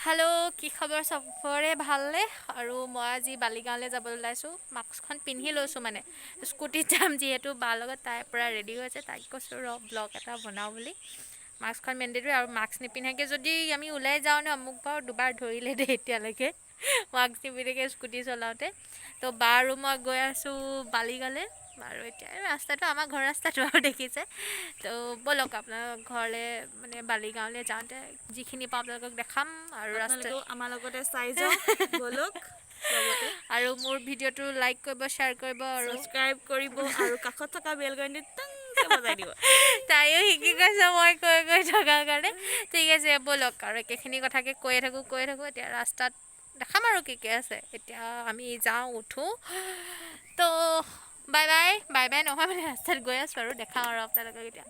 hello' কি খবৰ চবৰে ভালনে আৰু মই আজি বালিগাঁৱলৈ যাবলৈ ওলাইছোঁ মাস্কখন পিন্ধি লৈছোঁ মানে স্কুটিত যাম যিহেতু বাৰ লগত তাইৰ পৰা ৰেডি হৈছে তাইক কৈছোঁ ব্লগ এটা বনাওঁ বুলি মাস্কখন মেণ্ডেটৰী আৰু মাস্ক নিপিন্ধাকৈ যদি আমি ওলাই যাওঁ ন মোক বাৰু দুবাৰ ধৰিলে দেই এতিয়ালৈকে মাস্ক নিপিন্ধাকৈ স্কুটি চলাওঁতে তো বা আৰু মই গৈ আছোঁ বালিগাঁৱলৈ আৰু এতিয়া ৰাস্তাটো আমাৰ ঘৰ ৰাস্তাটো আৰু দেখিছে তো ব'লক আপোনালোকৰ ঘৰলৈ মানে বালিগাঁৱলৈ যাওঁতে যিখিনি পাওঁ আপোনালোকক দেখাম আৰু আপোনালোকেও আমাৰ লগতে চাই যাওক বলক লগতে আৰু মোৰ ভিডিঅ'টো লাইক কৰিব শ্বেয়াৰ কৰিব আৰু সাবস্ক্ৰাইব কৰিব আৰু কাষত থকা বেল ঘণ্টি টংকে বজাই দিব তাইও শিকি গৈছে মই কৈ থকাৰ কাৰণে ঠিক আছে ব'লক আৰু একেখিনি কথাকে কৈয়ে থাকোঁ এতিয়া ৰাস্তাত দেখাম আৰু কি আছে এতিয়া আমি যাওঁ উঠোঁ তো বাই বাই নহয় মানে ৰাস্তাত গৈ আছোঁ আৰু দেখাওঁ আৰু আপোনালোকক এতিয়া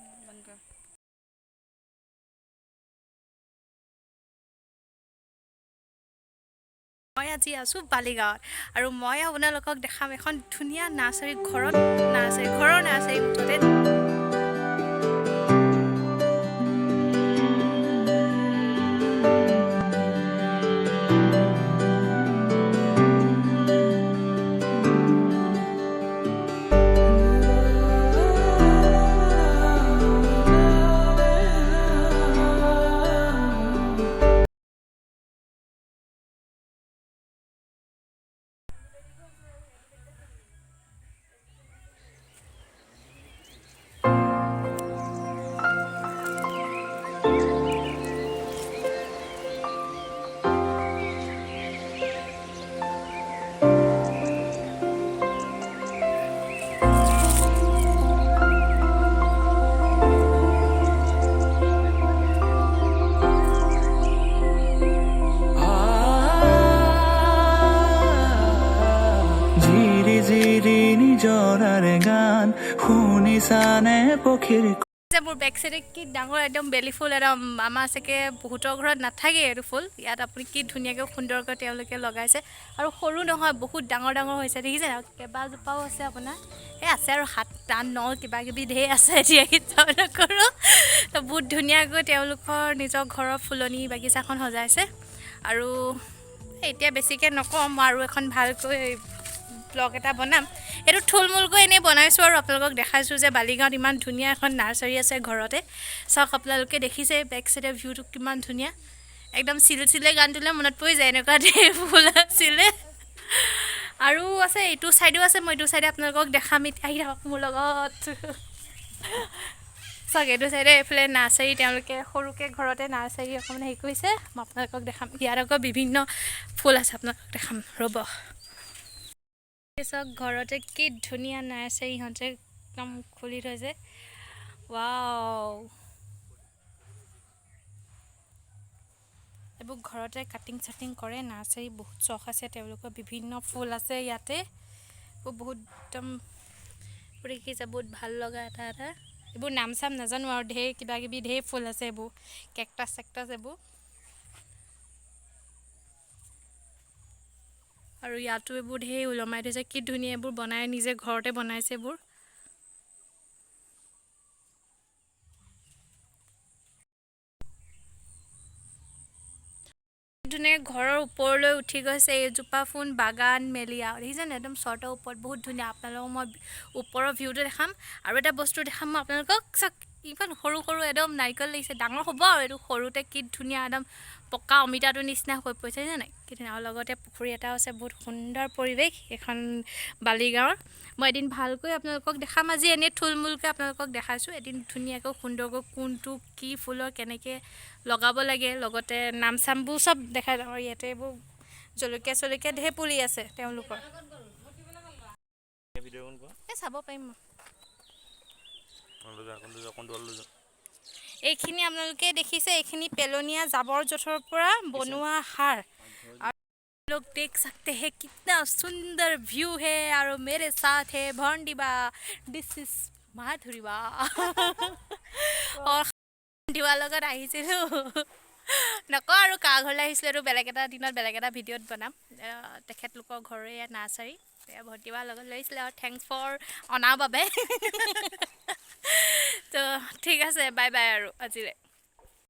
মই আজি আছোঁ বালিগাঁৱত আৰু মই আপোনালোকক দেখাম এখন ধুনীয়া নাৰ্চাৰী ঘৰৰ নাৰ্চাৰী মুঠতে গান শুনিছানে পক্ষীৰ যে মোৰ বেক চাইডে কি ডাঙৰ একদম বেলি ফুল একদম আমাৰ চাগে বহুতৰ ঘৰত নাথাকে এইটো ফুল ইয়াত আপুনি কি ধুনীয়াকৈ সুন্দৰকৈ তেওঁলোকে লগাইছে আৰু সৰু নহয় বহুত ডাঙৰ হৈছে দেখিছে কেইবাজোপাও আছে আপোনাৰ এই আছে আৰু 7 8 9 কিবা কিবি ঢেৰ আছে এতিয়া কিতাপ নকৰোঁ তো বহুত ধুনীয়াকৈ তেওঁলোকৰ নিজৰ ঘৰৰ ফুলনি বাগিচাখন সজাইছে আৰু এতিয়া বেছিকৈ নকওঁ মই আৰু এখন ভালকৈ ব্লগ এটা বনাম এইটো থুলমূলকৈ এনেই বনাইছোঁ আৰু আপোনালোকক দেখাইছোঁ যে বালিগাঁৱত ইমান ধুনীয়া এখন নাৰ্চাৰী আছে ঘৰতে চাওক আপোনালোকে দেখিছে বেক চাইডৰ ভিউটো কিমান ধুনীয়া একদম চিলে গানটোলৈ মনত পৰি যায় এনেকুৱা ঢেৰ ফুল আছিলে আৰু আছে এইটো ছাইডো আছে মই এইটো ছাইডে আপোনালোকক দেখাম এতিয়া আহি থাকক মোৰ লগত চাওক এইটো ছাইডে এইফালে নাৰ্চাৰী তেওঁলোকে সৰুকৈ ঘৰতে নাৰ্চাৰী অকণমান হেৰি কৰিছে মই আপোনালোকক দেখাম ইয়াত আকৌ বিভিন্ন ফুল আছে আপোনালোকক দেখাম ৰ'ব চাওক ঘৰতে কি ধুনীয়া নাৰ্চাৰী ইহঁতে একদম খুলি থৈছে ৱাও এইবোৰ ঘৰতে কাটিং কৰে নাৰ্চাৰী বহুত চখ আছে তেওঁলোকৰ বিভিন্ন ফুল আছে ইয়াতে বহুত একদম দেখিছে বহুত ভাল লগা এটা এইবোৰ নাম চাম নাজানো আৰু ঢেৰ কিবা কিবি ঢেৰ ফুল আছে এইবোৰ কেকটাছ এইবোৰ আৰু ইয়াতো এইবোৰ ঢেৰ ওলমাই থৈছে কি ধুনীয়া এইবোৰ বনাই নিজে ঘৰতে বনাইছে এইবোৰ ধুনীয়াকৈ ঘৰৰ ওপৰলৈ উঠি গৈছে এইজোপা ফুল বাগান মেলিয়া দেখিছেনে একদম চৰ্টৰ ওপৰত বহুত ধুনীয়া আপোনালোকক মই ওপৰৰ ভিউটো দেখাম আৰু এটা বস্তু দেখাম মই আপোনালোকক চাওক ইমান সৰু একদম নাৰিকল লাগিছে ডাঙৰ হ'ব আৰু এইটো সৰুতে কি ধুনীয়া একদম পকা অমিতাটোৰ নিচিনা হৈ পৰিছে নাই কি ধুনীয়া আৰু লগতে পুখুৰী এটাও আছে বহুত সুন্দৰ পৰিৱেশ এখন বালিগাঁৱৰ মই এদিন ভালকৈ আপোনালোকক দেখাম আজি এনেই থুলমূলকৈ আপোনালোকক দেখাইছোঁ এদিন ধুনীয়াকৈ সুন্দৰকৈ কোনটো কি ফুলৰ কেনেকৈ লগাব লাগে লগতে নাম চামবোৰ চব দেখাই যাওঁ আৰু ইয়াতে এইবোৰ জলকীয়া ঢেৰ পুলি আছে তেওঁলোকৰ এই চাব পাৰিম এইখিনি আপোনালোকে দেখিছে এইখিনি পেলনীয়া জাবৰ জোঁথৰৰ পৰা বনোৱা সাৰ लोग देख सकते हैं कितना सुंदर व्यू है और मेरे साथ है भंडिबा दिस इज माधुरीबा और ভণ্টিবাৰ লগত আহিছিলোঁ নকওঁ আৰু কাৰ ঘৰলৈ আহিছিলোঁ আৰু বেলেগ এটা দিনত বেলেগ এটা ভিডিঅ'ত বনাম তেখেতলোকৰ ঘৰৰে ইয়াত নাৰ্চাৰী ভণ্টিবাৰ লগত লৈছিলে আৰু থেংকছ ফৰ অনাৰ বাবে তো ঠিক আছে বাই আৰু আজিলৈ